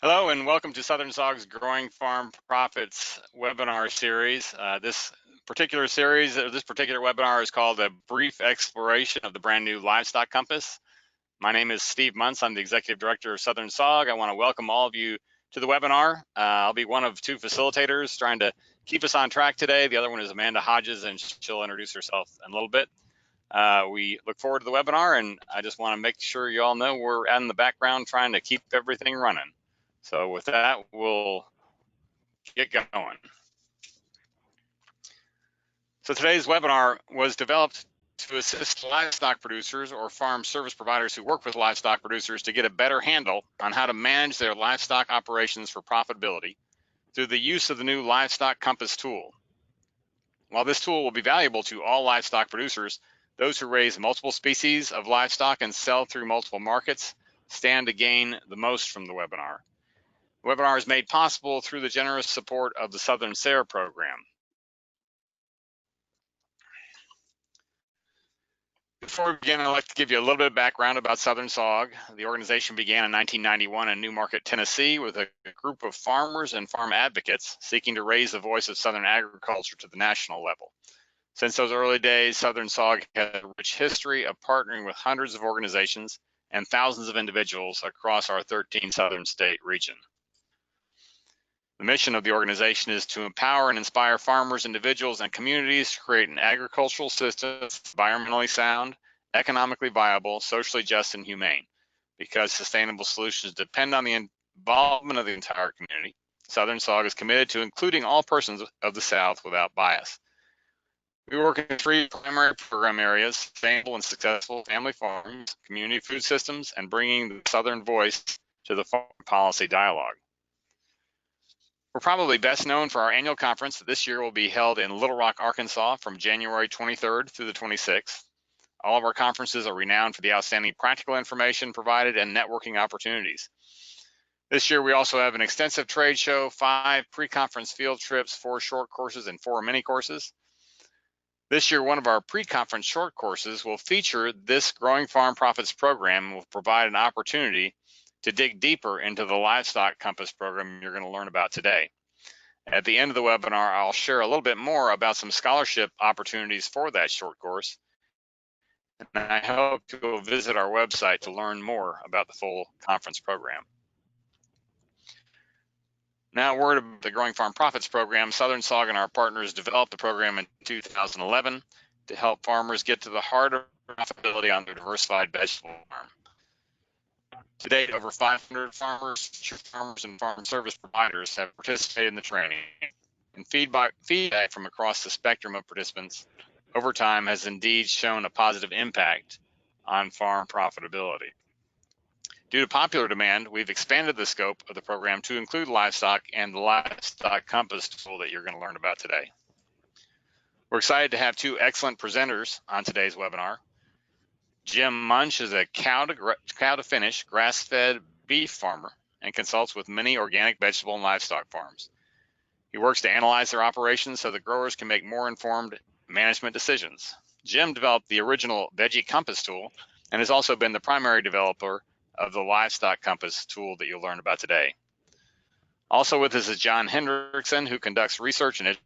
Hello and welcome to Southern SOG's Growing Farm Profits webinar series. This particular webinar is called A Brief Exploration of the Brand New Livestock Compass. My name is Steve Munsch. I'm the Executive Director of Southern SOG. I want to welcome all of you to the webinar. I'll be one of two facilitators trying to keep us on track today. The other one is Amanda Hodges, and she'll introduce herself in a little bit. We look forward to the webinar, and I just want to make sure you all know we're in the background trying to keep everything running. So with that, we'll get going. So today's webinar was developed to assist livestock producers or farm service providers who work with livestock producers to get a better handle on how to manage their livestock operations for profitability through the use of the new Livestock Compass tool. While this tool will be valuable to all livestock producers, those who raise multiple species of livestock and sell through multiple markets stand to gain the most from the webinar. The webinar is made possible through the generous support of the Southern SARE program. Before we begin, I'd like to give you a little bit of background about Southern SOG. The organization began in 1991 in Newmarket, Tennessee, with a group of farmers and farm advocates seeking to raise the voice of Southern agriculture to the national level. Since those early days, Southern SOG has a rich history of partnering with hundreds of organizations and thousands of individuals across our 13 Southern state region. The mission of the organization is to empower and inspire farmers, individuals, and communities to create an agricultural system that's environmentally sound, economically viable, socially just, and humane. Because sustainable solutions depend on the involvement of the entire community, Southern SOG is committed to including all persons of the South without bias. We work in three primary program areas: sustainable and successful family farms, community food systems, and bringing the Southern voice to the farm policy dialogue. We're probably best known for our annual conference that this year will be held in Little Rock, Arkansas from January 23rd through the 26th. All of our conferences are renowned for the outstanding practical information provided and networking opportunities. This year we also have an extensive trade show, 5 pre-conference field trips, 4 short courses, and 4 mini courses. This year, one of our pre-conference short courses will feature this Growing Farm Profits program and will provide an opportunity to dig deeper into the Livestock Compass program you're going to learn about today. At the end of the webinar, I'll share a little bit more about some scholarship opportunities for that short course. And I hope to go visit our website to learn more about the full conference program. Now, a word about the Growing Farm Profits program. Southern SOG and our partners developed the program in 2011 to help farmers get to the heart of profitability on their diversified vegetable farm. To date, over 500 farmers, and farm service providers have participated in the training, and feedback from across the spectrum of participants over time has indeed shown a positive impact on farm profitability. Due to popular demand, we've expanded the scope of the program to include livestock and the Livestock Compass tool that you're going to learn about today. We're excited to have 2 excellent presenters on today's webinar. Jim Munsch is a cow-to-finish, grass-fed beef farmer and consults with many organic vegetable and livestock farms. He works to analyze their operations so that growers can make more informed management decisions. Jim developed the original Veggie Compass tool and has also been the primary developer of the Livestock Compass tool that you'll learn about today. Also with us is John Hendrickson, who conducts research and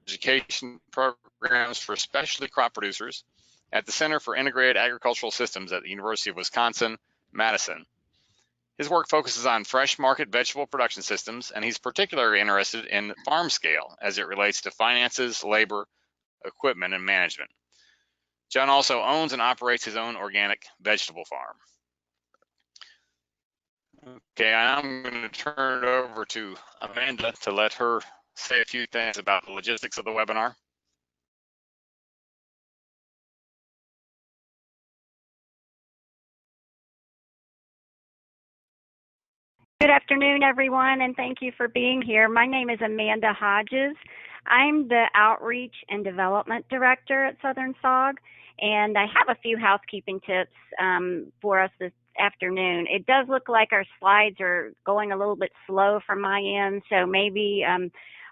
education programs for specialty crop producers at the Center for Integrated Agricultural Systems at the University of Wisconsin-Madison. His work focuses on fresh market vegetable production systems, and he's particularly interested in farm scale as it relates to finances, labor, equipment, and management. John also owns and operates his own organic vegetable farm. Okay, I'm going to turn it over to Amanda to let her say a few things about the logistics of the webinar. Good afternoon, everyone, and thank you for being here. My name is Amanda Hodges. I'm the Outreach and Development Director at Southern SOG, and I have a few housekeeping tips for us this afternoon. It does look like our slides are going a little bit slow from my end, so maybe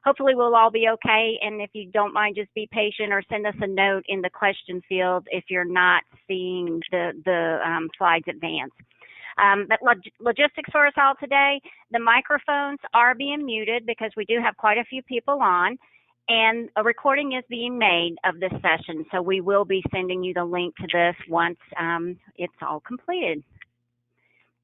hopefully we'll all be okay, and if you don't mind, just be patient or send us a note in the question field if you're not seeing the slides advance. But logistics for us all today, the microphones are being muted because we do have quite a few people on, and a recording is being made of this session. So we will be sending you the link to this once it's all completed.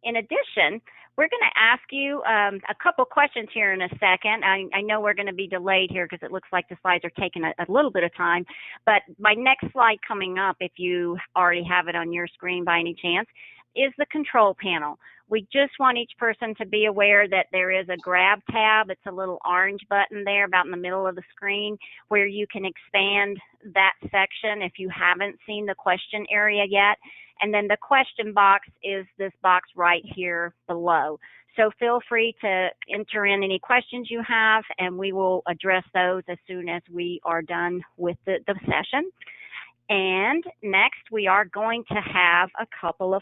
In addition, we're going to ask you a couple questions here in a second. I know we're going to be delayed here because it looks like the slides are taking a little bit of time, but my next slide coming up, if you already have it on your screen by any chance, is the control panel. We just want each person to be aware that there is a grab tab. It's a little orange button there about in the middle of the screen where you can expand that section if you haven't seen the question area yet. And then the question box is this box right here below. So feel free to enter in any questions you have, and we will address those as soon as we are done with the session. And next, we are going to have a couple of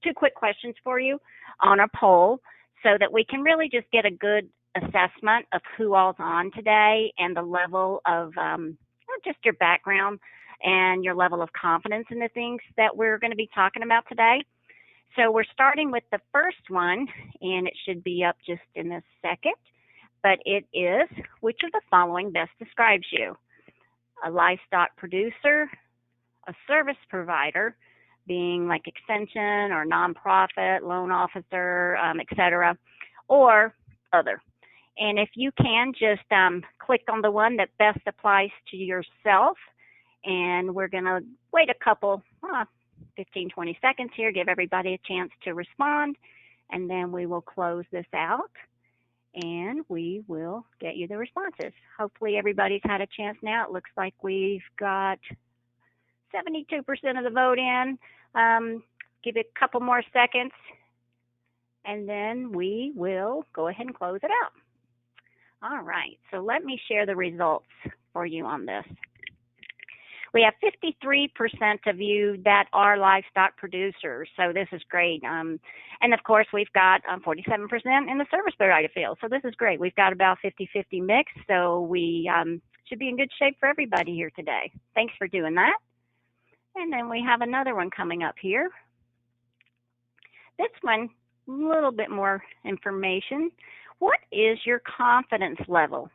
two quick questions for you on a poll so that we can really just get a good assessment of who all's on today and the level of just your background and your level of confidence in the things that we're going to be talking about today. So we're starting with the first one, and it should be up just in a second, but it is, which of the following best describes you? A livestock producer, a service provider, being like extension or nonprofit, loan officer, etc., or other. And if you can, just click on the one that best applies to yourself. And we're going to wait a couple, 15, 20 seconds here, give everybody a chance to respond, and then we will close this out, and we will get you the responses. Hopefully everybody's had a chance now. It looks like we've got 72% of the vote in. Give it a couple more seconds, and then we will go ahead and close it out. All right, so let me share the results for you on this. We have 53% of you that are livestock producers, so this is great. And of course, we've got 47% in the service provider field, so this is great. We've got about 50-50 mix, so we should be in good shape for everybody here today. Thanks for doing that. And then we have another one coming up here. This one, a little bit more information. What is your confidence level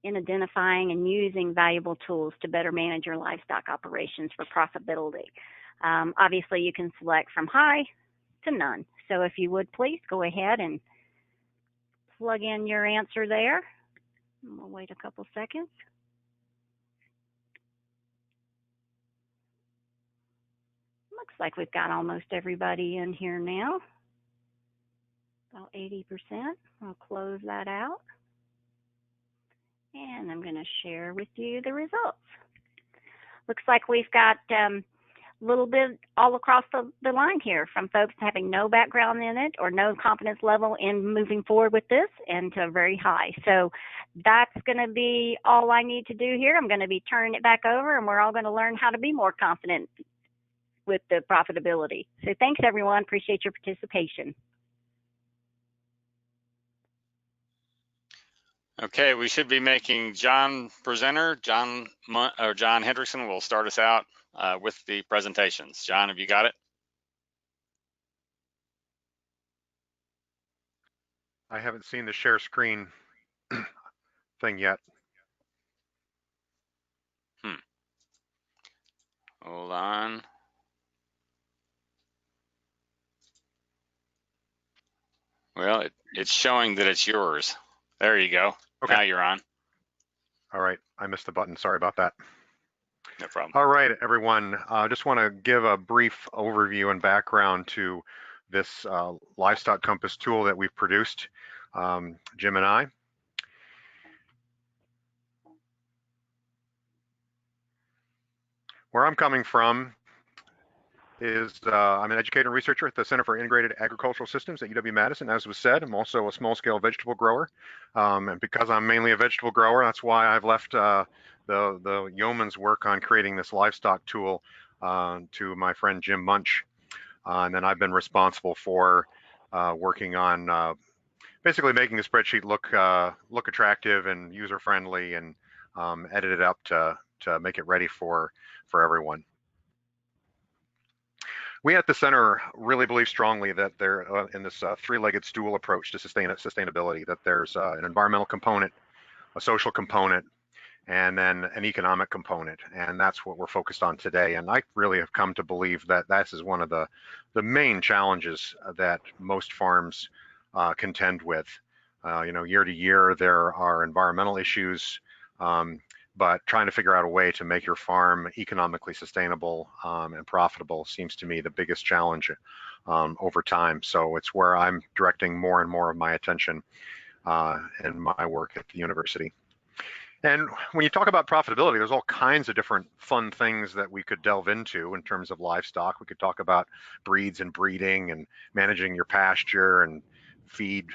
in identifying and using valuable tools to better manage your livestock operations for profitability? Obviously, you can select from high to none. So if you would please go ahead and plug in your answer there. And we'll wait a couple seconds. Looks like we've got almost everybody in here now. About 80%. I'll close that out. And I'm going to share with you the results. Looks like we've got a little bit all across the line here, from folks having no background in it or no confidence level in moving forward with this, and to very high. So that's going to be all I need to do here. I'm going to be turning it back over, and we're all going to learn how to be more confident with the profitability. So thanks, everyone. Appreciate your participation. Okay, we should be making John presenter. John Hendrickson will start us out with the presentations. John, have you got it? I haven't seen the share screen thing yet. Hold on. Well, it's showing that it's yours. There you go. Okay. Now you're on. All right, I missed the button. Sorry about that. No problem. All right, everyone. I just want to give a brief overview and background to this Livestock Compass tool that we've produced, Jim and I. Where I'm coming from is I'm an educator and researcher at the Center for Integrated Agricultural Systems at UW-Madison. As was said, I'm also a small-scale vegetable grower. And because I'm mainly a vegetable grower, that's why I've left the yeoman's work on creating this livestock tool to my friend Jim Munsch. And then I've been responsible for working on basically making the spreadsheet look attractive and user-friendly, and edit it up to make it ready for everyone. We at the center really believe strongly that there, in this three-legged stool approach to sustainability, that there's an environmental component, a social component, and then an economic component, and that's what we're focused on today. And I really have come to believe that this is one of the main challenges that most farms contend with. Year to year there are environmental issues, but trying to figure out a way to make your farm economically sustainable and profitable seems to me the biggest challenge over time. So it's where I'm directing more and more of my attention in my work at the university. And when you talk about profitability, there's all kinds of different fun things that we could delve into in terms of livestock. We could talk about breeds and breeding and managing your pasture and feed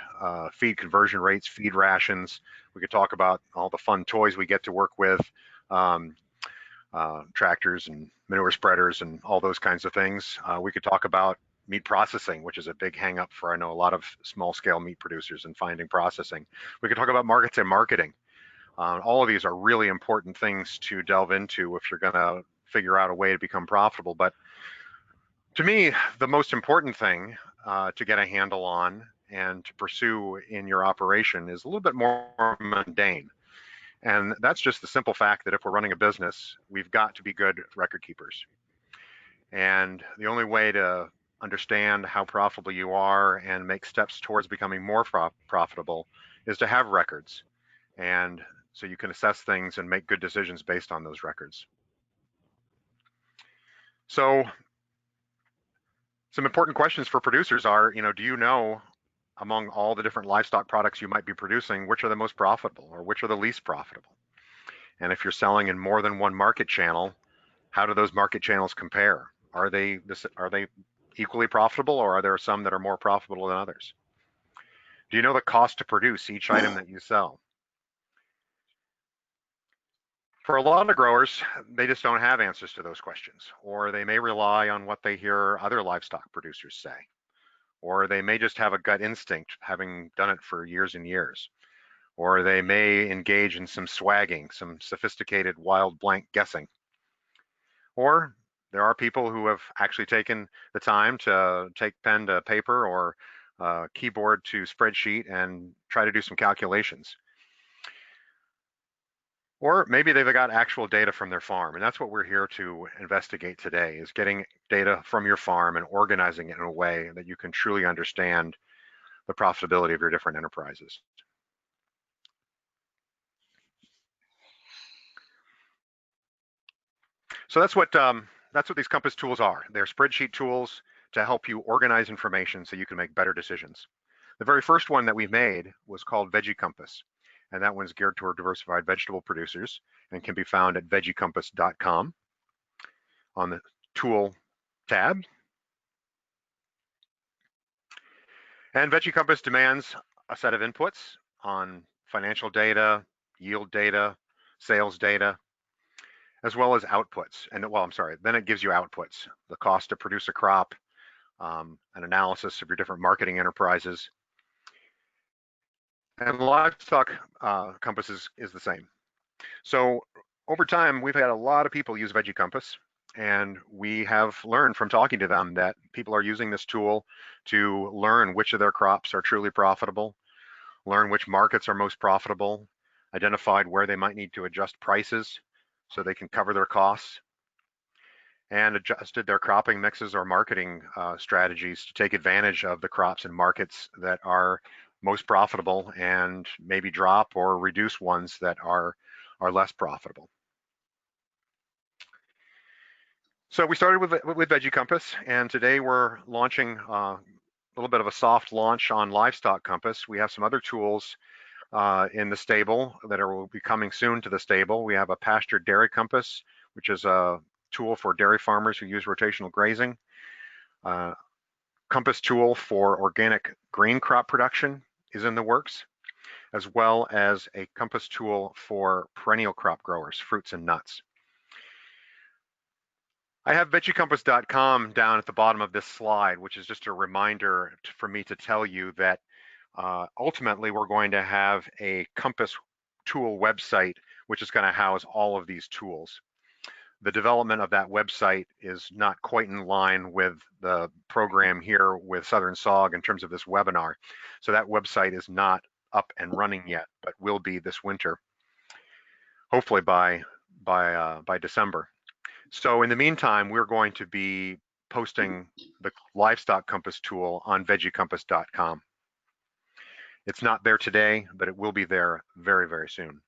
conversion rates, feed rations. We could talk about all the fun toys we get to work with, tractors and manure spreaders and all those kinds of things. We could talk about meat processing, which is a big hang up for, I know, a lot of small scale meat producers and finding processing. We could talk about markets and marketing. All of these are really important things to delve into if you're going to figure out a way to become profitable. But to me, the most important thing to get a handle on and to pursue in your operation is a little bit more mundane. And that's just the simple fact that if we're running a business, we've got to be good record keepers. And the only way to understand how profitable you are and make steps towards becoming more profitable is to have records. And so you can assess things and make good decisions based on those records. So some important questions for producers are, do you know among all the different livestock products you might be producing, which are the most profitable or which are the least profitable? And if you're selling in more than one market channel, how do those market channels compare? Are they equally profitable, or are there some that are more profitable than others? Do you know the cost to produce each item that you sell? For a lot of growers, they just don't have answers to those questions, or they may rely on what they hear other livestock producers say, or they may just have a gut instinct, having done it for years and years, or they may engage in some swagging, some sophisticated wild blank guessing. Or there are people who have actually taken the time to take pen to paper or keyboard to spreadsheet and try to do some calculations. Or maybe they've got actual data from their farm, and that's what we're here to investigate today, is getting data from your farm and organizing it in a way that you can truly understand the profitability of your different enterprises. So that's what these Compass tools are. They're spreadsheet tools to help you organize information so you can make better decisions. The very first one that we made was called Veggie Compass, and that one's geared toward diversified vegetable producers and can be found at veggiecompass.com on the tool tab. And Veggie Compass demands a set of inputs on financial data, yield data, sales data, as well as outputs. And then it gives you outputs, the cost to produce a crop, an analysis of your different marketing enterprises. And Livestock Compass is the same. So over time, we've had a lot of people use Veggie Compass, and we have learned from talking to them that people are using this tool to learn which of their crops are truly profitable, learn which markets are most profitable, identified where they might need to adjust prices so they can cover their costs, and adjusted their cropping mixes or marketing strategies to take advantage of the crops and markets that are most profitable and maybe drop or reduce ones that are less profitable. So we started with Veggie Compass, and today we're launching a little bit of a soft launch on Livestock Compass. We have some other tools in the stable that will be coming soon to the stable. We have a pasture dairy compass, which is a tool for dairy farmers who use rotational grazing. Compass tool for organic grain crop production is in the works, as well as a compass tool for perennial crop growers, fruits and nuts. I have veggiecompass.com down at the bottom of this slide, which is just a reminder for me to tell you that ultimately we're going to have a compass tool website, which is going to house all of these tools. the development of that website is not quite in line with the program here with Southern SOG in terms of this webinar. So that website is not up and running yet, but will be this winter, hopefully by December. So in the meantime, we're going to be posting the Livestock Compass tool on veggiecompass.com. It's not there today, but it will be there very, very soon.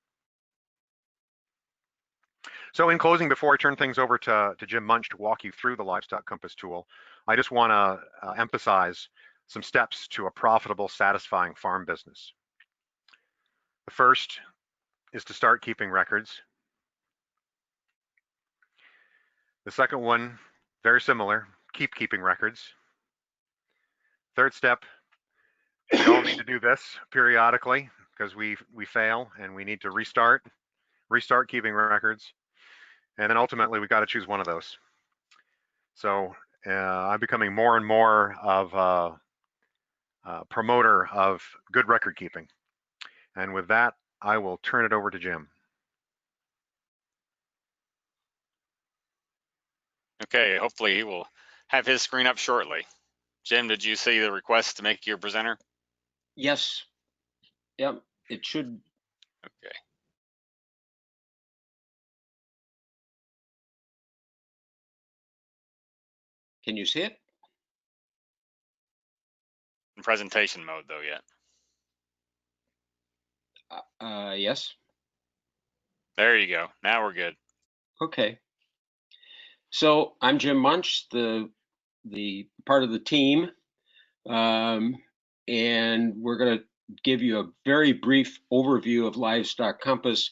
So in closing, before I turn things over to Jim Munsch to walk you through the Livestock Compass tool, I just want to emphasize some steps to a profitable, satisfying farm business. The first is to start keeping records. The second one, very similar, keep keeping records. Third step, we all need to do this periodically because we fail and we need to restart keeping records. And then ultimately we got to choose one of those. So I'm becoming more and more of a promoter of good record keeping. And with that, I will turn it over to Jim. Okay, hopefully he will have his screen up shortly. Jim, did you see the request to make you a presenter? Yes. Yep, it should. Okay. Can you see it? In presentation mode though yet. Yes. There you go. Now we're good. Okay. So I'm Jim Munsch, the part of the team, and we're going to give you a very brief overview of Livestock Compass.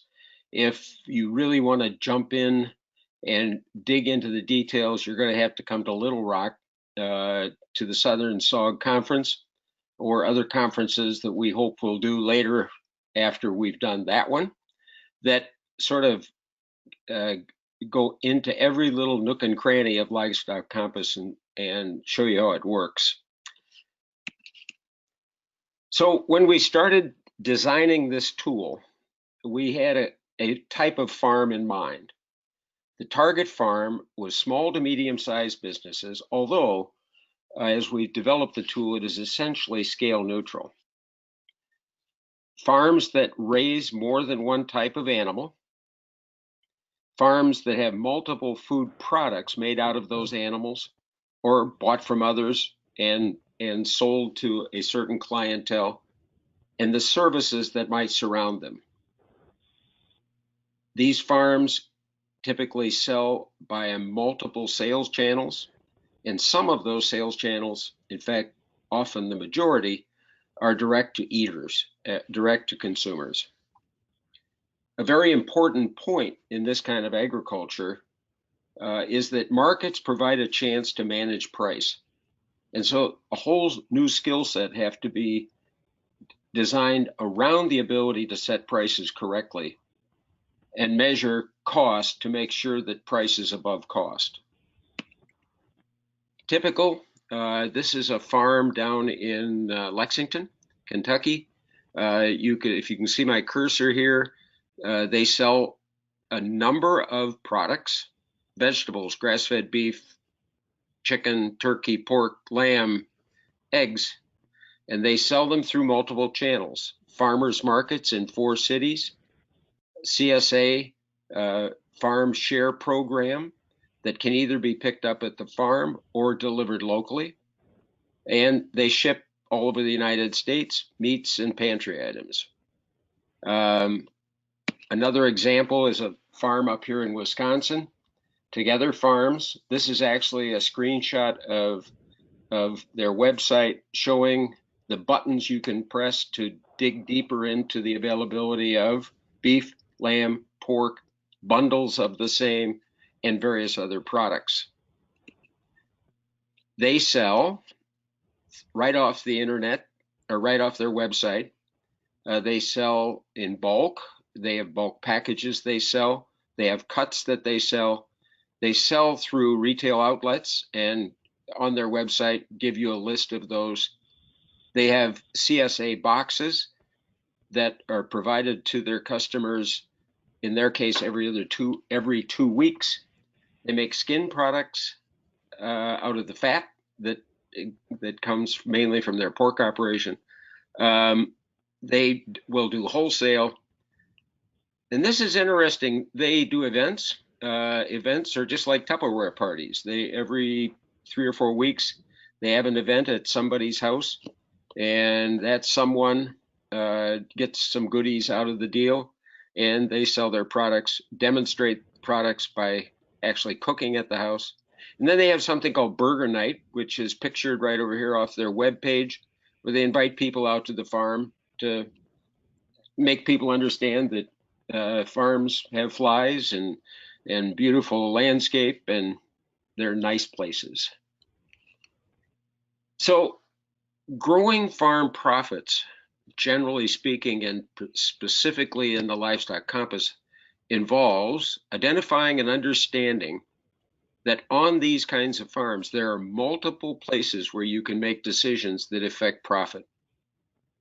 If you really want to jump in and dig into the details, you're going to have to come to Little Rock to the Southern SOG conference or other conferences that we hope we'll do later after we've done that one, that sort of go into every little nook and cranny of Livestock Compass and show you how it works. So when we started designing this tool, we had a type of farm in mind. The target farm was small to medium-sized businesses, although as we developed the tool, it is essentially scale neutral. Farms that raise more than one type of animal, farms that have multiple food products made out of those animals or bought from others and sold to a certain clientele, and the services that might surround them. These farms typically sell via multiple sales channels, and some of those sales channels, in fact, often the majority, are direct to eaters, direct to consumers. A very important point in this kind of agriculture is that markets provide a chance to manage price. And so a whole new skill set have to be designed around the ability to set prices correctly and measure cost to make sure that price is above cost. Typical, this is a farm down in Lexington, Kentucky. If you can see my cursor here, they sell a number of products, vegetables, grass-fed beef, chicken, turkey, pork, lamb, eggs, and they sell them through multiple channels. Farmers markets in 4 cities, CSA farm share program that can either be picked up at the farm or delivered locally. And they ship all over the United States, meats and pantry items. Another example is a farm up here in Wisconsin, Together Farms. This is actually a screenshot of their website showing the buttons you can press to dig deeper into the availability of beef, lamb, pork, bundles of the same, and various other products. They sell right off the internet or right off their website. They sell in bulk. They have bulk packages they sell. They have cuts that they sell. They sell through retail outlets, and on their website give you a list of those. They have CSA boxes that are provided to their customers, in their case every 2 weeks, They make skin products out of the fat that comes mainly from their pork operation. They will do wholesale. And this is interesting. They do events. Events are just like Tupperware parties. Every 3 or 4 weeks, they have an event at somebody's house, and that someone gets some goodies out of the deal, and they sell their products, demonstrate products by actually cooking at the house. And then they have something called Burger Night, which is pictured right over here off their webpage, where they invite people out to the farm to make people understand that farms have flies and beautiful landscape, and they're nice places. So growing farm profits, generally speaking, and specifically in the Livestock Compass, involves identifying and understanding that on these kinds of farms, there are multiple places where you can make decisions that affect profit.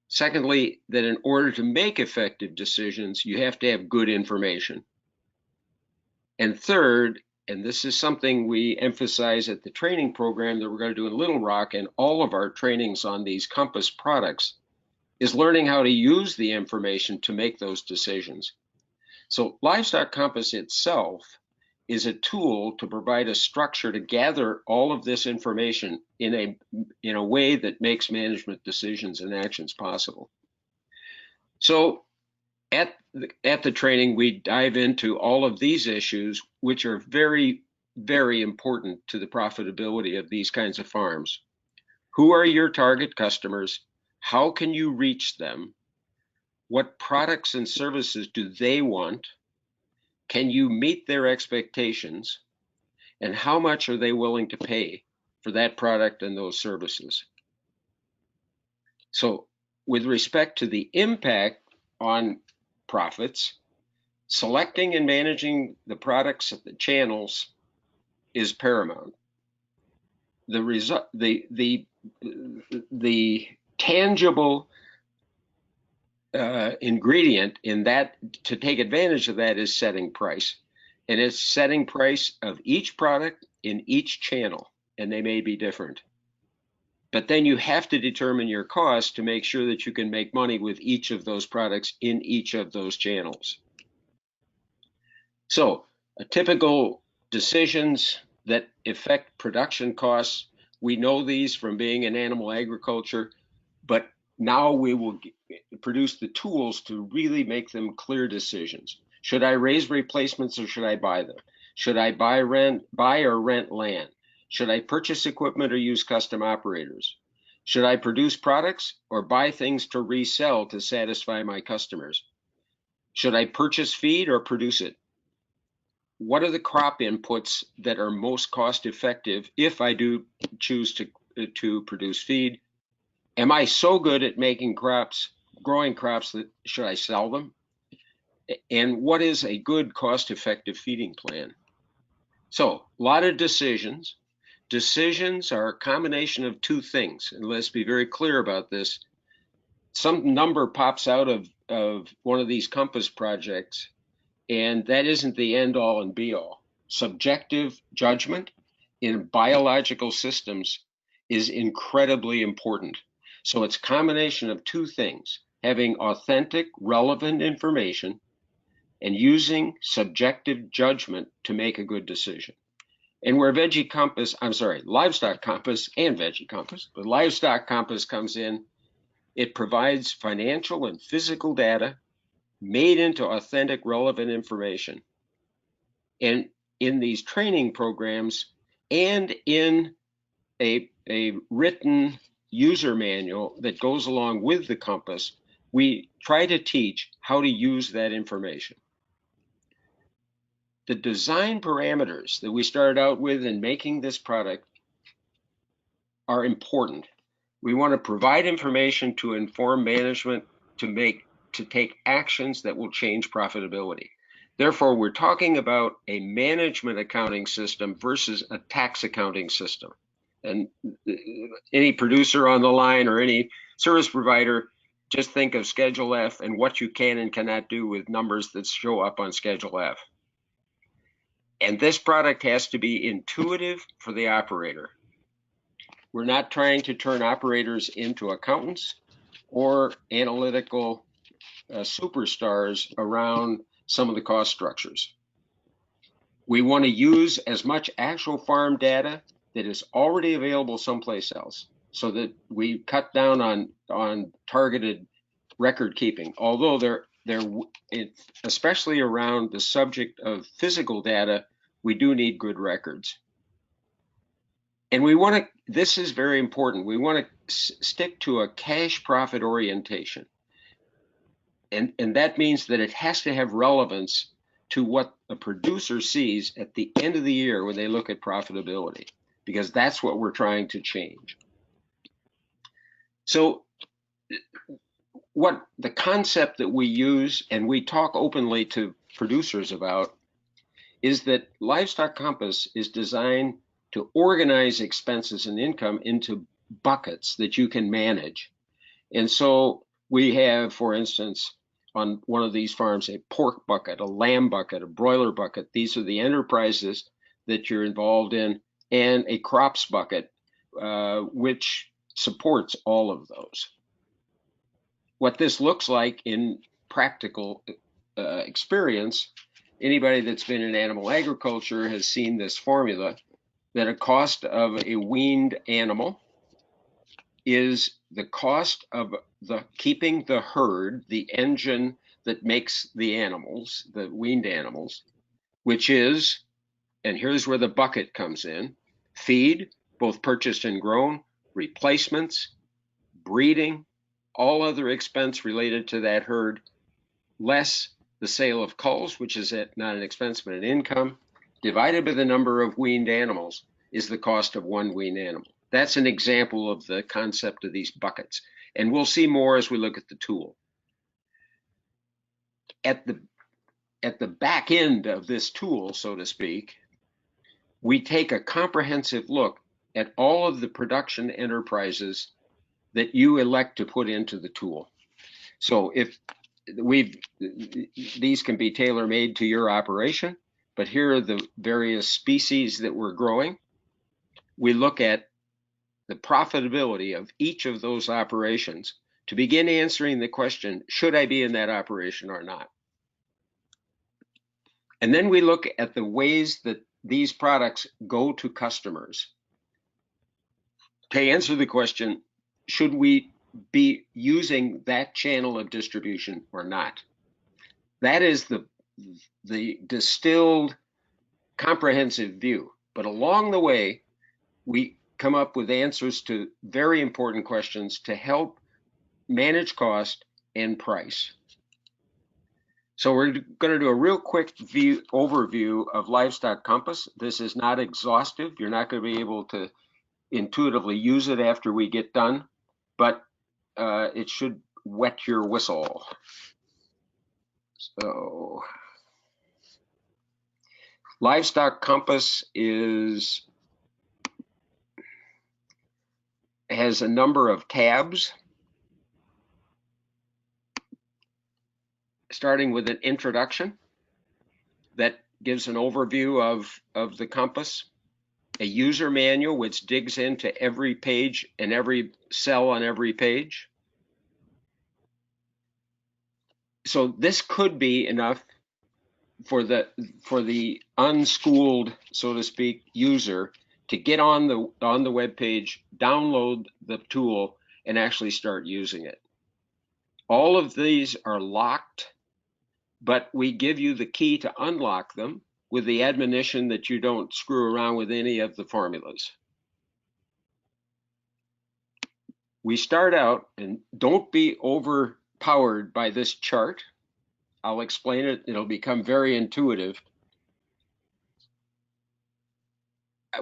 Secondly, that in order to make effective decisions, you have to have good information. And third, and this is something we emphasize at the training program that we're going to do in Little Rock and all of our trainings on these Compass products, is learning how to use the information to make those decisions. So Livestock Compass itself is a tool to provide a structure to gather all of this information in a way that makes management decisions and actions possible. So at the training, we dive into all of these issues, which are very, very important to the profitability of these kinds of farms. Who are your target customers? How can you reach them? What products and services do they want? Can you meet their expectations? And how much are they willing to pay for that product and those services? So with respect to the impact on profits, selecting and managing the products at the channels is paramount. The tangible ingredient in that to take advantage of that is setting price, and it's setting price of each product in each channel, and they may be different. But then you have to determine your cost to make sure that you can make money with each of those products in each of those channels. So a typical decisions that affect production costs, we know these from being in animal agriculture, but now we will produce the tools to really make them clear decisions. Should I raise replacements or should I buy them? Should I buy or rent land? Should I purchase equipment or use custom operators? Should I produce products or buy things to resell to satisfy my customers? Should I purchase feed or produce it? What are the crop inputs that are most cost effective if I do choose to produce feed? Am I so good at making crops, growing crops, that should I sell them? And what is a good cost-effective feeding plan? So a lot of decisions. Decisions are a combination of two things, and let's be very clear about this. Some number pops out of one of these Compass projects, and that isn't the end all and be all. Subjective judgment in biological systems is incredibly important. So it's a combination of two things: having authentic, relevant information and using subjective judgment to make a good decision. And where Livestock Compass and Veggie Compass, but Livestock Compass comes in, it provides financial and physical data made into authentic, relevant information. And in these training programs and in a written user manual that goes along with the Compass, we try to teach how to use that information. The design parameters that we started out with in making this product are important. We want to provide information to inform management to take actions that will change profitability. Therefore, we're talking about a management accounting system versus a tax accounting system. And any producer on the line or any service provider, just think of Schedule F and what you can and cannot do with numbers that show up on Schedule F. And this product has to be intuitive for the operator. We're not trying to turn operators into accountants or analytical superstars around some of the cost structures. We want to use as much actual farm data that is already available someplace else, so that we cut down on targeted record keeping. Although especially around the subject of physical data, we do need good records. And we want to, this is very important, we want to stick to a cash profit orientation. And that means that it has to have relevance to what a producer sees at the end of the year when they look at profitability, because that's what we're trying to change. So what the concept that we use and we talk openly to producers about is that Livestock Compass is designed to organize expenses and income into buckets that you can manage. And so we have, for instance, on one of these farms, a pork bucket, a lamb bucket, a broiler bucket. These are the enterprises that you're involved in, and a crops bucket, which supports all of those. What this looks like in practical experience, anybody that's been in animal agriculture has seen this formula, that a cost of a weaned animal is the cost of keeping the herd, the engine that makes the animals, the weaned animals, which is, and here's where the bucket comes in, feed, both purchased and grown, replacements, breeding, all other expense related to that herd, less the sale of culls, which is not an expense but an income, divided by the number of weaned animals is the cost of one weaned animal. That's an example of the concept of these buckets. And we'll see more as we look at the tool. At the back end of this tool, so to speak, we take a comprehensive look at all of the production enterprises that you elect to put into the tool. So if these can be tailor-made to your operation, but here are the various species that we're growing. We look at the profitability of each of those operations to begin answering the question, should I be in that operation or not? And then we look at the ways that these products go to customers to answer the question, should we be using that channel of distribution or not? That is the distilled, comprehensive view. But along the way, we come up with answers to very important questions to help manage cost and price. So we're going to do a real quick overview of Livestock Compass. This is not exhaustive. You're not going to be able to intuitively use it after we get done, but it should wet your whistle. So Livestock Compass has a number of tabs, starting with an introduction that gives an overview of the compass, a user manual which digs into every page and every cell on every page. So this could be enough for the unschooled, so to speak, user to get on the web page, download the tool, and actually start using it. All of these are locked, but we give you the key to unlock them with the admonition that you don't screw around with any of the formulas. We start out, and don't be overpowered by this chart. I'll explain it. It'll become very intuitive.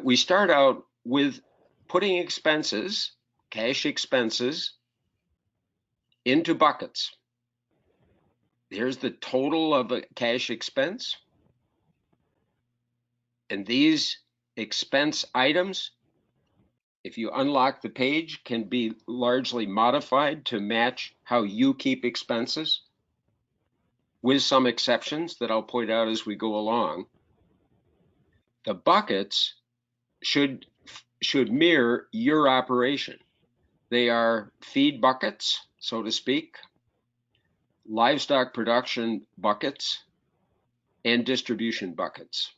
We start out with putting expenses, cash expenses, into buckets. Here's the total of a cash expense. And these expense items, if you unlock the page, can be largely modified to match how you keep expenses, with some exceptions that I'll point out as we go along. the buckets should mirror your operation. They are feed buckets, so to speak, livestock production buckets, and distribution buckets.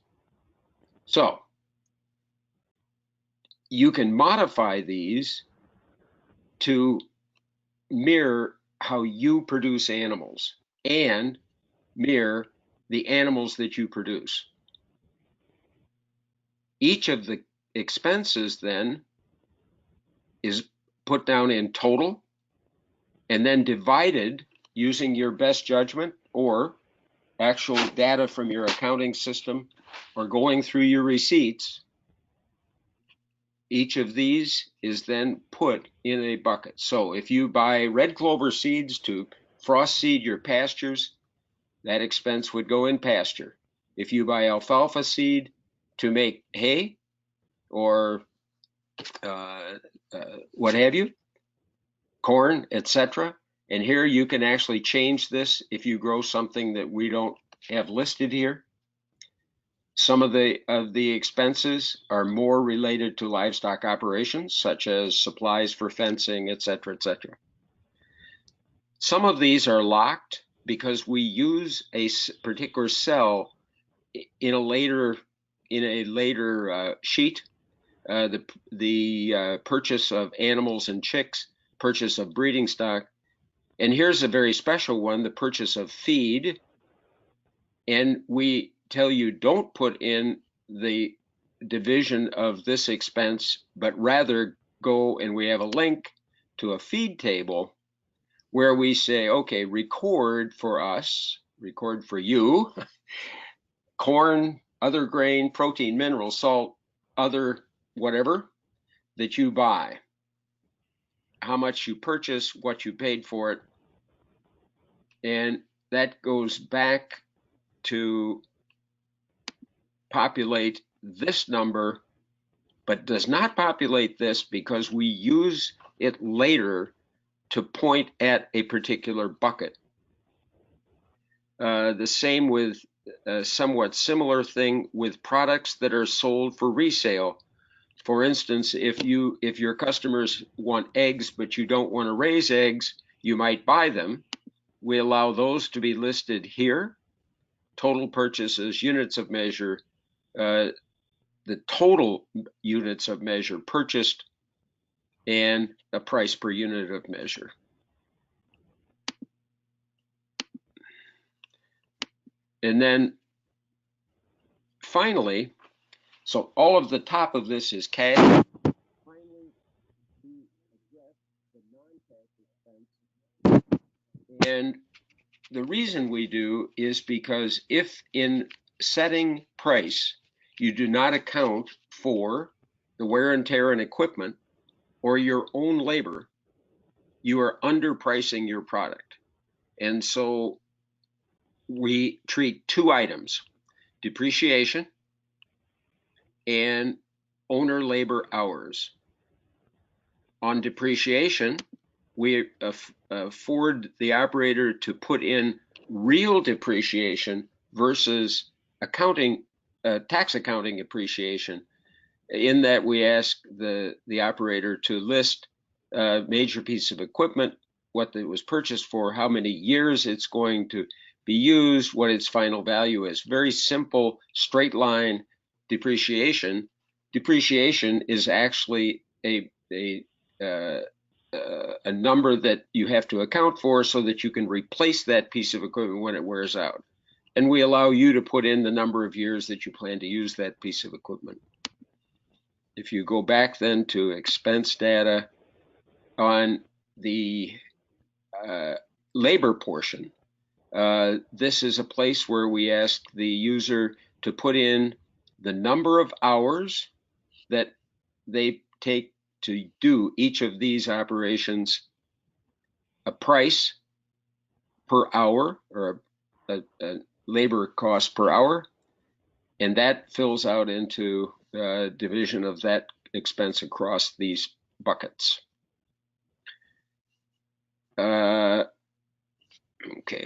So you can modify these to mirror how you produce animals and mirror the animals that you produce. Each of the expenses then is put down in total and then divided using your best judgment or actual data from your accounting system or going through your receipts. Each of these is then put in a bucket. So if you buy red clover seeds to frost seed your pastures, that expense would go in pasture. If you buy alfalfa seed to make hay or what have you, corn, etc. And here you can actually change this if you grow something that we don't have listed here. Some of the expenses are more related to livestock operations, such as supplies for fencing, etc., etc. Some of these are locked because we use a particular cell in a later sheet. The purchase of animals and chicks, purchase of breeding stock, and here's a very special one: the purchase of feed. And we tell you don't put in the division of this expense, but rather go, and we have a link to a feed table where we say, okay, record for us, record for you, corn, other grain, protein, mineral, salt, other whatever that you buy, how much you purchase, what you paid for it. And that goes back to populate this number, but does not populate this because we use it later to point at a particular bucket. The same with a somewhat similar thing with products that are sold for resale. For instance, if your customers want eggs, but you don't want to raise eggs, you might buy them. We allow those to be listed here. Total purchases, units of measure, the total units of measure purchased, and a price per unit of measure. And then finally, so all of the top of this is cash. Finally, we address the non-cash expense. And the reason we do is because if in setting price, you do not account for the wear and tear and equipment or your own labor, you are underpricing your product. And so we treat two items: depreciation and owner labor hours. On depreciation, we afford the operator to put in real depreciation versus accounting, tax accounting depreciation, in that we ask the operator to list a major piece of equipment, what it was purchased for, how many years it's going to be used, what its final value is. Very simple, straight line depreciation. Depreciation is actually a number that you have to account for so that you can replace that piece of equipment when it wears out. And we allow you to put in the number of years that you plan to use that piece of equipment. If you go back then to expense data on the labor portion, this is a place where we ask the user to put in the number of hours that they take to do each of these operations, a price per hour, or a labor cost per hour, and that fills out into division of that expense across these buckets. Okay,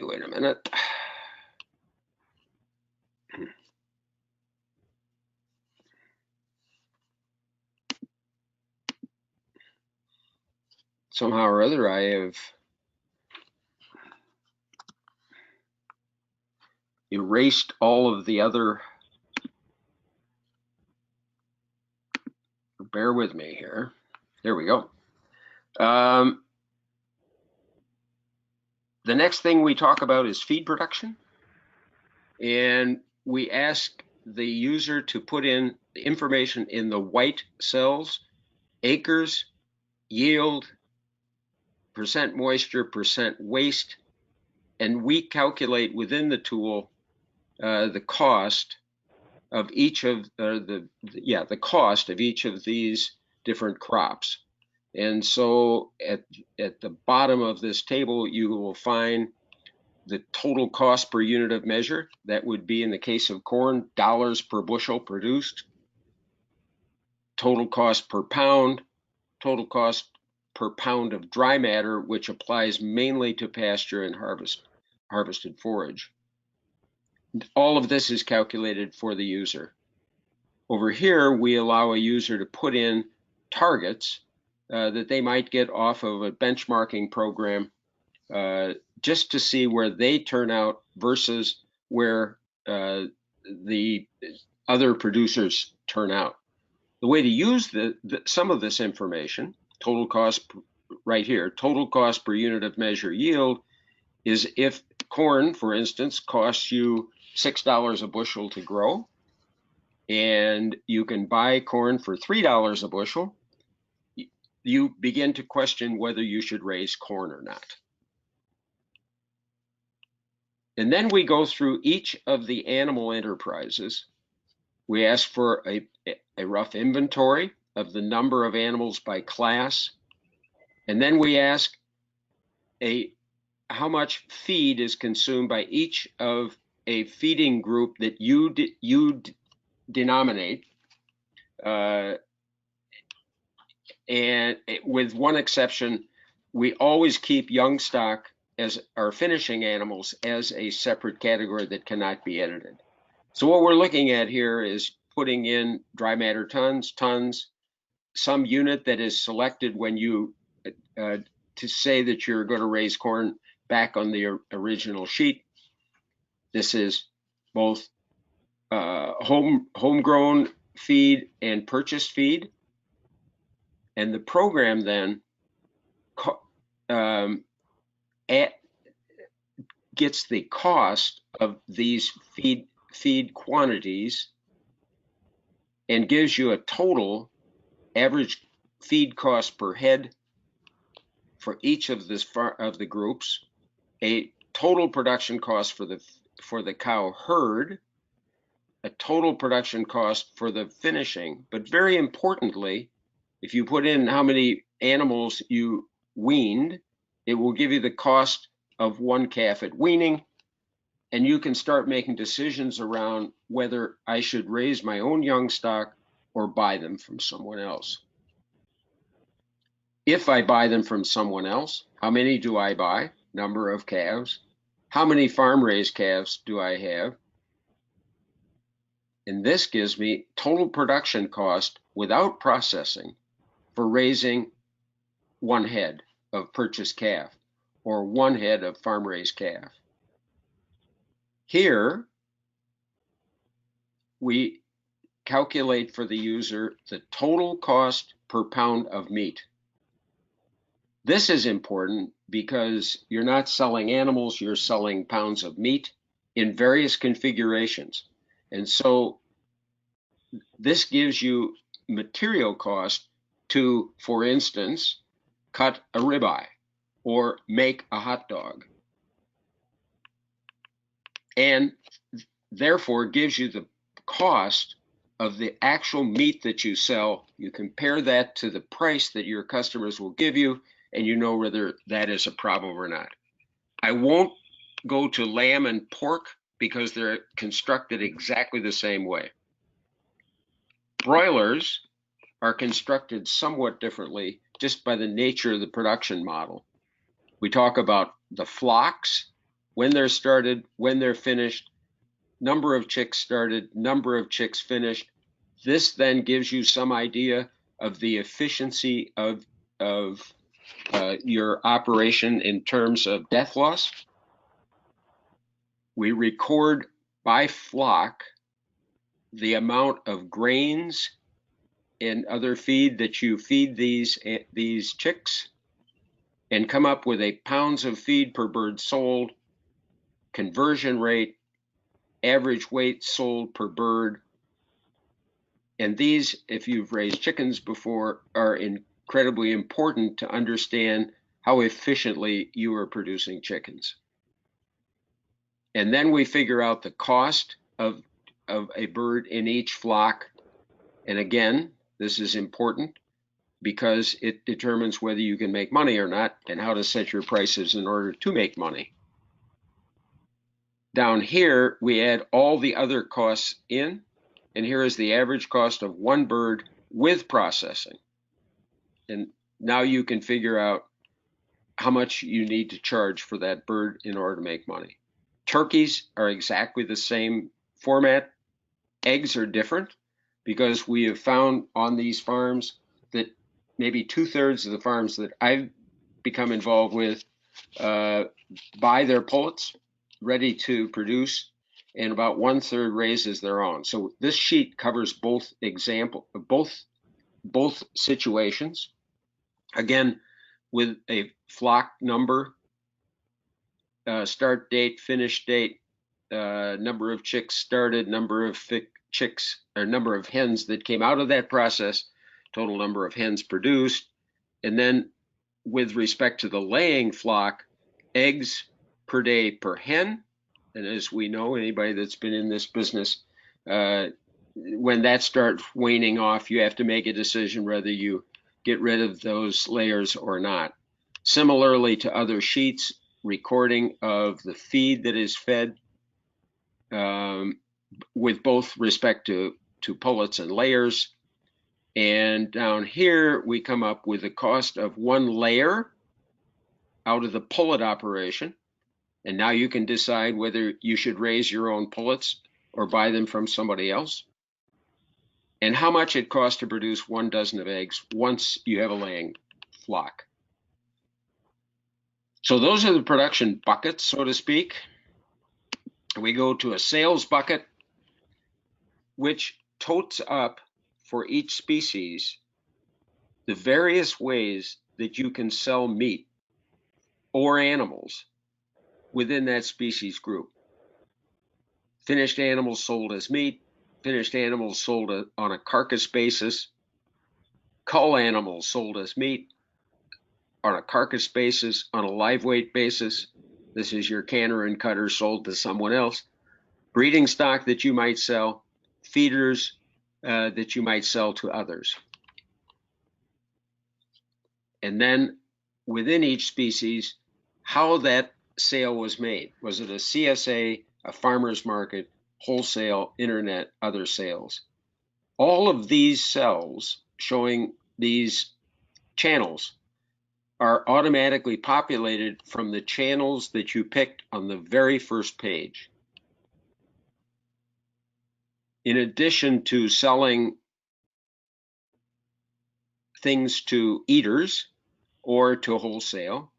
wait a minute. somehow or other I have erased all of the other. Bear with me here. There we go. The next thing we talk about is feed production. And we ask the user to put in information in the white cells: acres, yield, percent moisture, percent waste, and we calculate within the tool the cost of each of the cost of each of these different crops. And so at the bottom of this table, you will find the total cost per unit of measure. That would be, in the case of corn, dollars per bushel produced. Total cost per pound, total cost per pound of dry matter, which applies mainly to pasture and harvested forage. All of this is calculated for the user. Over here, we allow a user to put in targets that they might get off of a benchmarking program, just to see where they turn out versus where the other producers turn out. The way to use some of this information, total cost right here, total cost per unit of measure yield, is if corn, for instance, costs you $6 a bushel to grow, and you can buy corn for $3 a bushel, you begin to question whether you should raise corn or not. And then we go through each of the animal enterprises. We ask for a rough inventory of the number of animals by class. And then we ask how much feed is consumed by each of a feeding group that you denominate. And with one exception, we always keep young stock as our finishing animals as a separate category that cannot be edited. So what we're looking at here is putting in dry matter tons, some unit that is selected when you to say that you're going to raise corn back on the original sheet. This is both homegrown feed and purchased feed. And the program then gets the cost of these feed quantities and gives you a total average feed cost per head for each of the groups, a total production cost for the cow herd, a total production cost for the finishing, but very importantly, if you put in how many animals you weaned, it will give you the cost of one calf at weaning, and you can start making decisions around whether I should raise my own young stock or buy them from someone else. If I buy them from someone else, how many do I buy? Number of calves. How many farm-raised calves do I have? And this gives me total production cost without processing for raising one head of purchased calf or one head of farm-raised calf. Here, we calculate for the user the total cost per pound of meat. This is important because you're not selling animals, you're selling pounds of meat in various configurations. And so this gives you material cost to, for instance, cut a ribeye or make a hot dog. And therefore gives you the cost of the actual meat that you sell. You compare that to the price that your customers will give you, and you know whether that is a problem or not. I won't go to lamb and pork because they're constructed exactly the same way. Broilers are constructed somewhat differently just by the nature of the production model. We talk about the flocks, when they're started, when they're finished, number of chicks started, number of chicks finished. This then gives you some idea of the efficiency of your operation in terms of death loss. We record by flock the amount of grains and other feed that you feed these chicks, and come up with a pounds of feed per bird sold, conversion rate, average weight sold per bird. And these, if you've raised chickens before, are incredibly important to understand how efficiently you are producing chickens. And then we figure out the cost of a bird in each flock. And again, this is important because it determines whether you can make money or not, and how to set your prices in order to make money. Down here, we add all the other costs in, and here is the average cost of one bird with processing. And now you can figure out how much you need to charge for that bird in order to make money. Turkeys are exactly the same format. Eggs are different because we have found on these farms that maybe 2/3 of the farms that I've become involved with buy their pullets ready to produce, and about 1/3 raises their own. So this sheet covers both situations. Again, with a flock number, start date, finish date, number of chicks started, number of chicks, or number of hens that came out of that process, total number of hens produced, and then with respect to the laying flock, eggs per day per hen. And as we know, anybody that's been in this business, when that starts waning off, you have to make a decision whether you get rid of those layers or not. Similarly to other sheets, recording of the feed that is fed, with both respect to pullets and layers. And down here, we come up with the cost of one layer out of the pullet operation. And now you can decide whether you should raise your own pullets or buy them from somebody else, and how much it costs to produce 1 dozen of eggs once you have a laying flock. So those are the production buckets, so to speak. We go to a sales bucket, which totes up for each species the various ways that you can sell meat or animals within that species group. Finished animals sold as meat, finished animals sold on a carcass basis, cull animals sold as meat on a carcass basis, on a live weight basis. This is your canner and cutter sold to someone else. Breeding stock that you might sell, feeders that you might sell to others. And then within each species, how that sale was made. Was it a CSA, a farmer's market, wholesale, internet, other sales? All of these cells showing these channels are automatically populated from the channels that you picked on the very first page. In addition to selling things to eaters or to wholesale,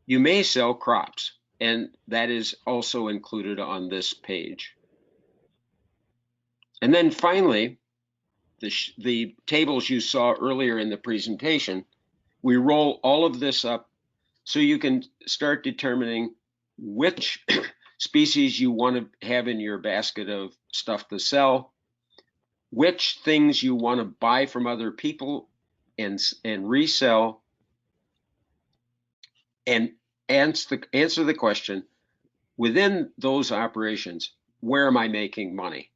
you may sell crops, and that is also included on this page. And then finally, the tables you saw earlier in the presentation, we roll all of this up so you can start determining which species you want to have in your basket of stuff to sell, which things you want to buy from other people and resell, and answer the question, within those operations, where am I making money?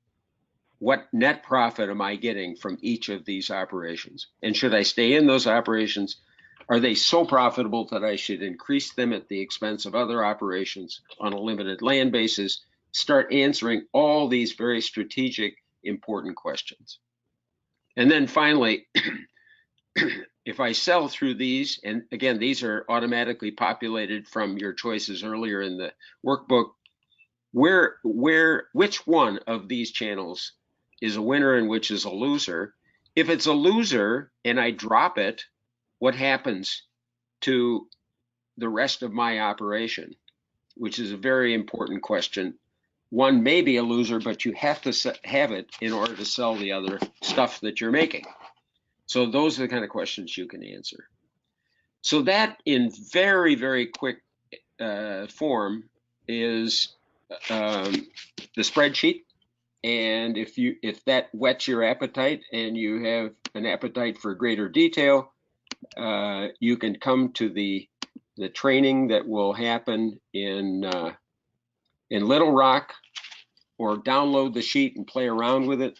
What net profit am I getting from each of these operations? And should I stay in those operations? Are they so profitable that I should increase them at the expense of other operations on a limited land basis? Start answering all these very strategic, important questions. And then finally, if I sell through these, and again, these are automatically populated from your choices earlier in the workbook, which one of these channels is a winner and which is a loser? If it's a loser and I drop it, what happens to the rest of my operation, which is a very important question. One may be a loser, but you have to have it in order to sell the other stuff that you're making. So those are the kind of questions you can answer. So that, in very, very quick form, is the spreadsheet. And if that whets your appetite and you have an appetite for greater detail, you can come to the training that will happen in Little Rock, or download the sheet and play around with it.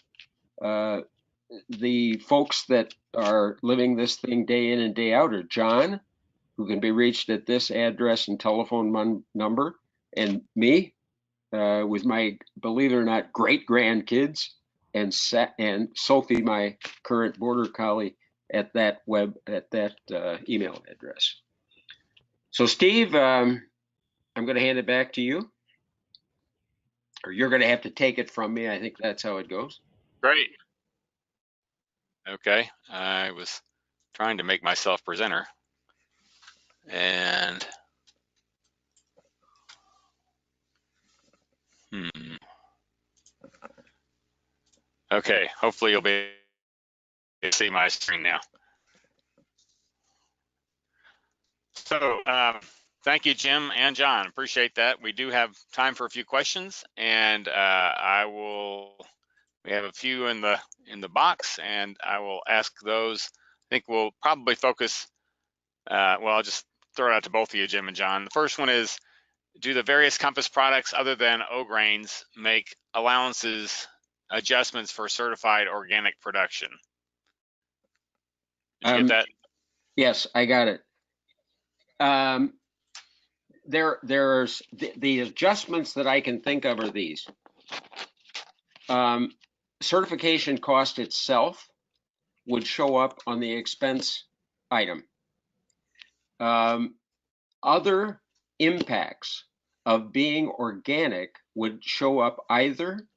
The folks that are living this thing day in and day out are John, who can be reached at this address and telephone number, and me, with my, believe it or not, great grandkids, and Sophie, my current border collie, at that email address. So Steve, I'm going to hand it back to you, or you're going to have to take it from me. I think that's how it goes. Great. Okay, I was trying to make myself presenter, and okay, hopefully you'll be able to see my screen now. So thank you, Jim and John. Appreciate that. We do have time for a few questions, and we have a few in the box, and I will ask those. I think we'll probably focus, well, I'll just throw it out to both of you, Jim and John. The first one is, do the various Compass products other than O-grains make adjustments for certified organic production? Did you get that? Yes, I got it. There's the adjustments that I can think of are these. Certification cost itself would show up on the expense item. Other impacts of being organic would show up either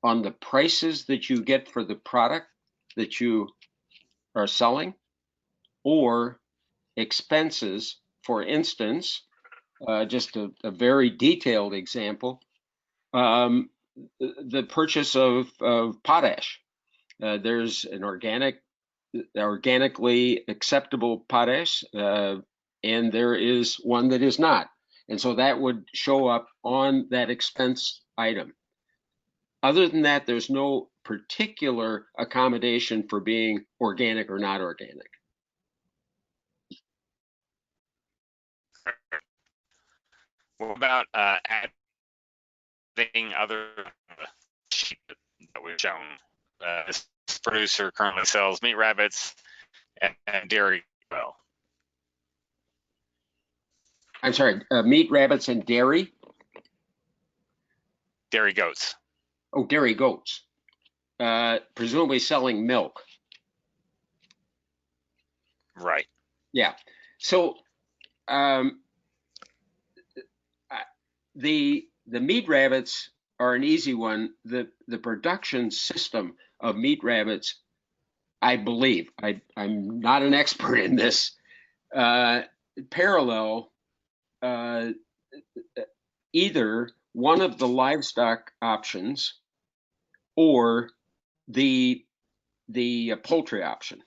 on the prices that you get for the product that you are selling, or expenses. For instance, just a very detailed example, the purchase of potash. There's an organically acceptable potash, and there is one that is not. And so that would show up on that expense item. Other than that, there's no particular accommodation for being organic or not organic. What about adding other sheep that we've shown? This producer currently sells meat rabbits and dairy well. I'm sorry, meat rabbits and dairy? Dairy goats. Oh, dairy goats. Presumably selling milk. Right. Yeah. So the meat rabbits are an easy one. The production system of meat rabbits, I believe, I'm not an expert in this, parallel either one of the livestock options or the poultry option.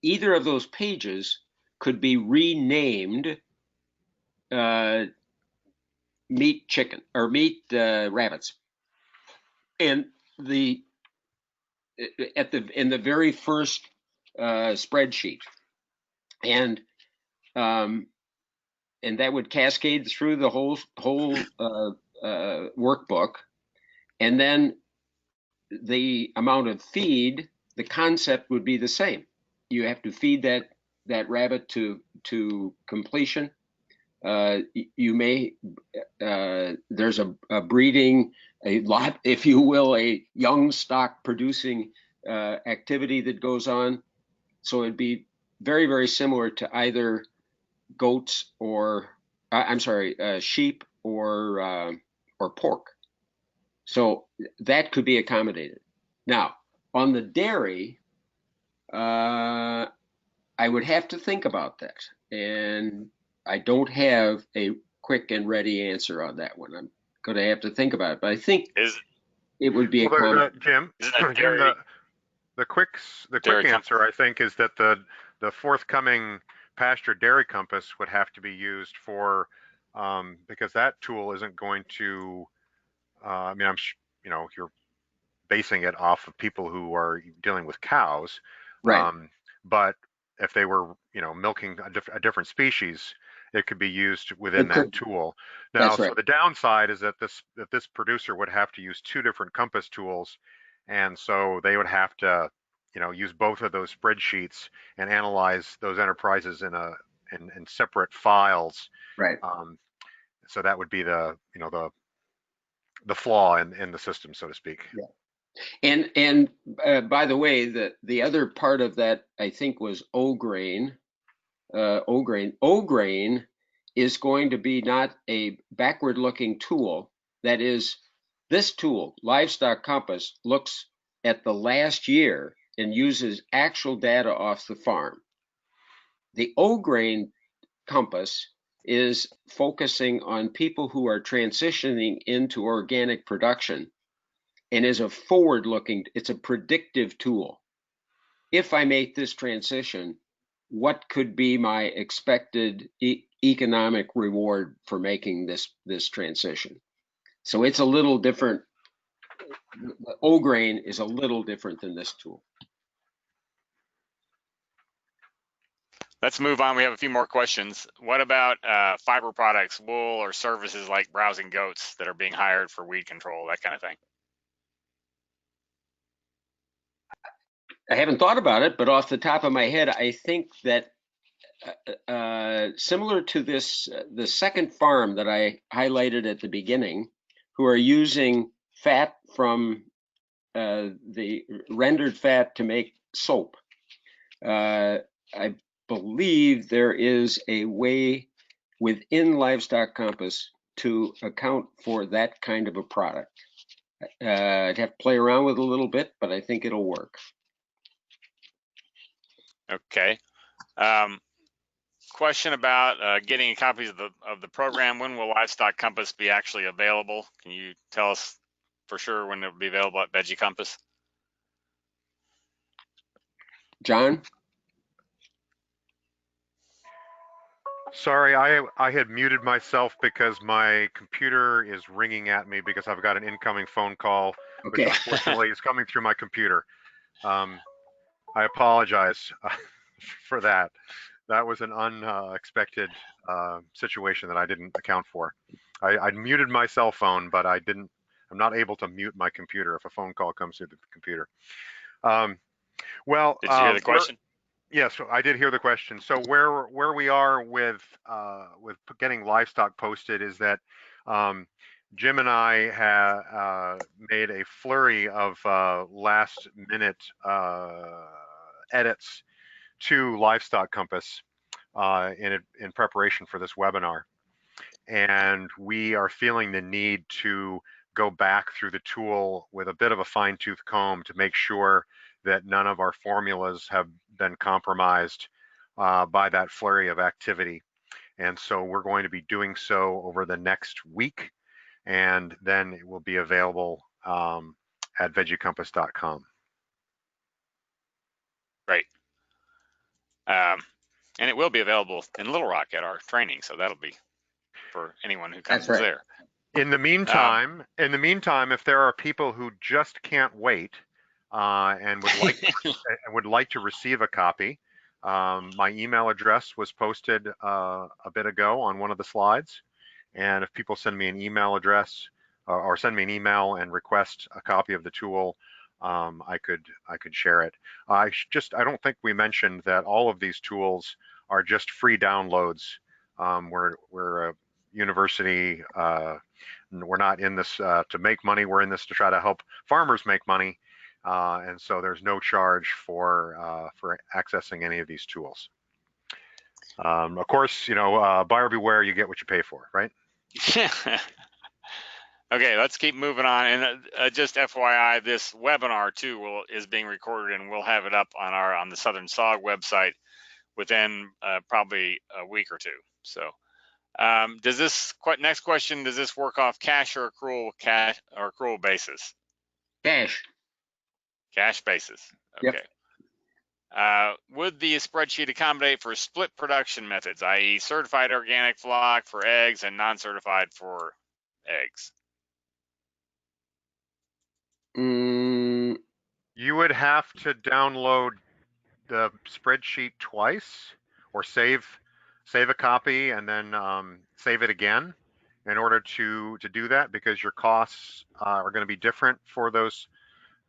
Either of those pages could be renamed meat chicken or meat rabbits, and in the very first spreadsheet, and that would cascade through the whole workbook, and then the amount of feed, the concept would be the same. You have to feed that rabbit to completion. You may there's a breeding, a lot, if you will, a young stock producing activity that goes on. So it'd be very, very similar to either goats or sheep or pork. So that could be accommodated. Now, on the dairy, I would have to think about that, and I don't have a quick and ready answer on that one. I'm going to have to think about it, but I think it would be a common. Jim, Jim, the quick dairy answer, I think, is that the forthcoming pasture dairy compass would have to be used for, because that tool isn't going to, I mean, you're basing it off of people who are dealing with cows, Right. But if they were, milking a different species, it could be used within that tool. Now, That's right. so the downside is that this producer would have to use two different compass tools, and so they would have to, use both of those spreadsheets and analyze those enterprises in separate files. Right. So that would be the flaw in the system, so to speak. Yeah. And by the way, the other part of that, I think, was O-grain. O-grain is going to be not a backward-looking tool. That is, this tool, Livestock Compass, looks at the last year and uses actual data off the farm. The O-grain compass is focusing on people who are transitioning into organic production, and is a forward-looking, it's a predictive tool. If I make this transition, what could be my expected economic reward for making this transition? So it's a little different. O-grain is a little different than this tool. Let's move on. We have a few more questions. What about fiber products, wool, or services like browsing goats that are being hired for weed control, that kind of thing? I haven't thought about it, but off the top of my head, I think that similar to this, the second farm that I highlighted at the beginning, who are using fat from the rendered fat to make soap. I believe there is a way within Livestock Compass to account for that kind of a product. I'd have to play around with it a little bit, but I think it'll work. Okay. Question about getting copies of the program. When will Livestock Compass be actually available? Can you tell us for sure when it'll be available at Veggie Compass? John? Sorry, I had muted myself because my computer is ringing at me because I've got an incoming phone call, Okay. which unfortunately is coming through my computer. I apologize for that. That was an unexpected situation that I didn't account for. I muted my cell phone, but I'm not able to mute my computer if a phone call comes through the computer. Well, did you hear the question? Yes, I did hear the question. So where we are with getting livestock posted is that Jim and I have made a flurry of last minute edits to Livestock Compass in preparation for this webinar, and we are feeling the need to go back through the tool with a bit of a fine-tooth comb to make sure that none of our formulas have been compromised by that flurry of activity. And so we're going to be doing so over the next week, and then it will be available at veggiecompass.com. Great. And it will be available in Little Rock at our training, so that'll be for anyone who comes there. In the meantime, if there are people who just can't wait and would like to receive a copy, my email address was posted a bit ago on one of the slides, and if people send me an email address or send me an email and request a copy of the tool, I could share it. I don't think we mentioned that all of these tools are just free downloads. We're a university. We're not in this to make money. We're in this to try to help farmers make money, and so there's no charge for accessing any of these tools. Of course, buyer beware. You get what you pay for, right? Okay, let's keep moving on. And just FYI, this webinar too is being recorded, and we'll have it up on the Southern SOG website within probably a week or two. So does this next question, does this work off cash or accrual basis? Cash. Cash basis. Yep. Okay. Would the spreadsheet accommodate for split production methods, i.e. certified organic flock for eggs and non-certified for eggs? You would have to download the spreadsheet twice, or save a copy and then save it again in order to do that, because your costs are going to be different for those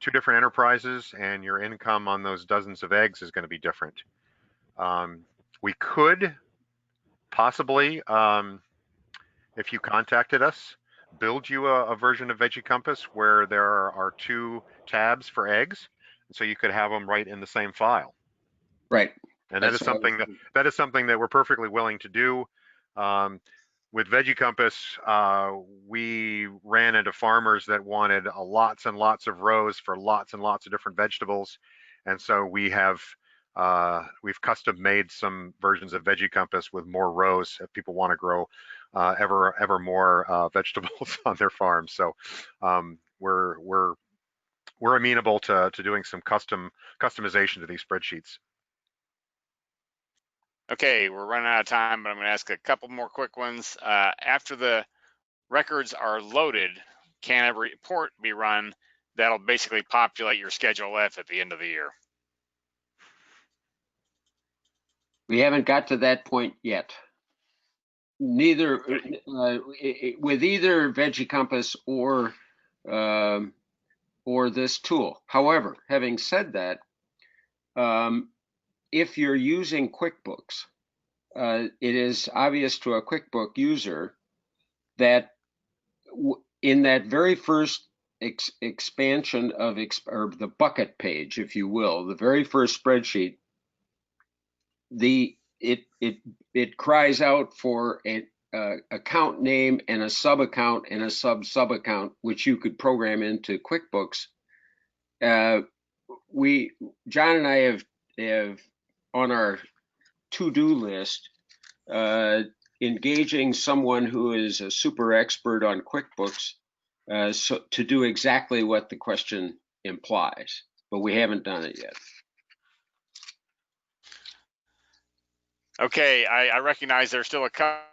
two different enterprises, and your income on those dozens of eggs is going to be different. We could possibly, if you contacted us, build you a version of Veggie Compass where there are two tabs for eggs, so you could have them right in the same file. Right. And that is something that we're perfectly willing to do. With Veggie Compass, we ran into farmers that wanted lots and lots of rows for lots and lots of different vegetables, and so we've custom made some versions of Veggie Compass with more rows if people want to grow ever more vegetables on their farms. So we're amenable to doing some customization to these spreadsheets. Okay, we're running out of time, but I'm going to ask a couple more quick ones. After the records are loaded, can a report be run that'll basically populate your Schedule F at the end of the year? We haven't got to that point yet. Neither with either Veggie Compass or this tool. However, having said that, if you're using QuickBooks, it is obvious to a QuickBook user that in that very first expansion of or the bucket page, if you will, the very first spreadsheet, it cries out for an account name and a sub account and a sub account, which you could program into QuickBooks. John and I have on our to-do list, engaging someone who is a super expert on QuickBooks so to do exactly what the question implies, but we haven't done it yet. Okay, I recognize there's still a couple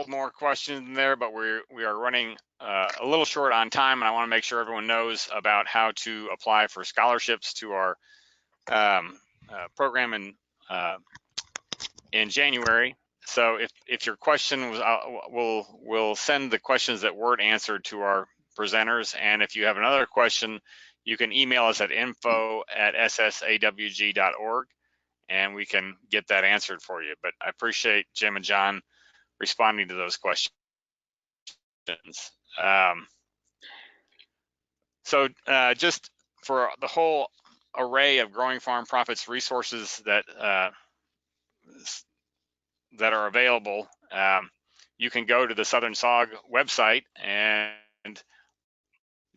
more questions in there, but we are running a little short on time, and I want to make sure everyone knows about how to apply for scholarships to our program in January. So if your question was, we'll send the questions that weren't answered to our presenters, and if you have another question, you can email us at info@ssawg.org, and we can get that answered for you. But I appreciate Jim and John responding to those questions. So just for the whole array of Growing Farm Profits resources that are available, you can go to the Southern SOG website and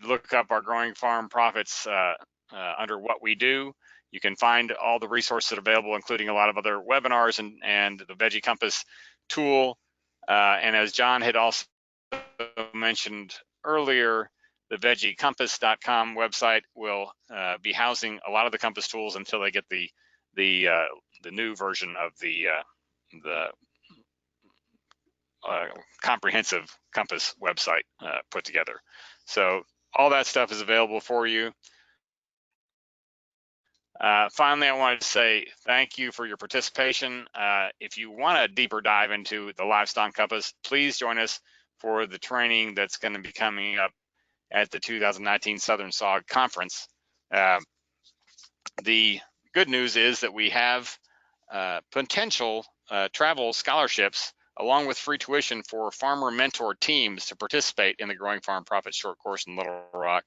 look up our Growing Farm Profits under what we do. You can find all the resources that are available, including a lot of other webinars and the Veggie Compass tool. And as John had also mentioned earlier, the veggiecompass.com website will be housing a lot of the Compass tools until they get the new version of the comprehensive Compass website put together. So all that stuff is available for you. Finally, I wanted to say thank you for your participation. If you want a deeper dive into the Livestock Compass, please join us for the training that's going to be coming up at the 2019 Southern SOG Conference. The good news is that we have potential travel scholarships along with free tuition for farmer mentor teams to participate in the Growing Farm Profits short course in Little Rock.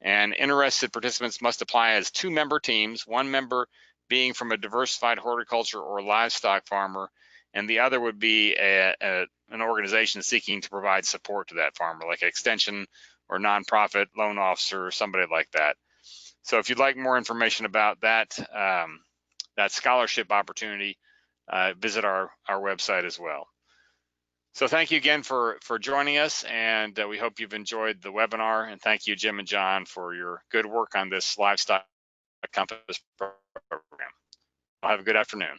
And interested participants must apply as 2 member teams, 1 member being from a diversified horticulture or livestock farmer, and the other would be an organization seeking to provide support to that farmer, like an extension or nonprofit loan officer or somebody like that. So if you'd like more information about that, that scholarship opportunity, visit our website as well. So thank you again for joining us, and we hope you've enjoyed the webinar. And thank you, Jim and John, for your good work on this Livestock Compass program. Have a good afternoon.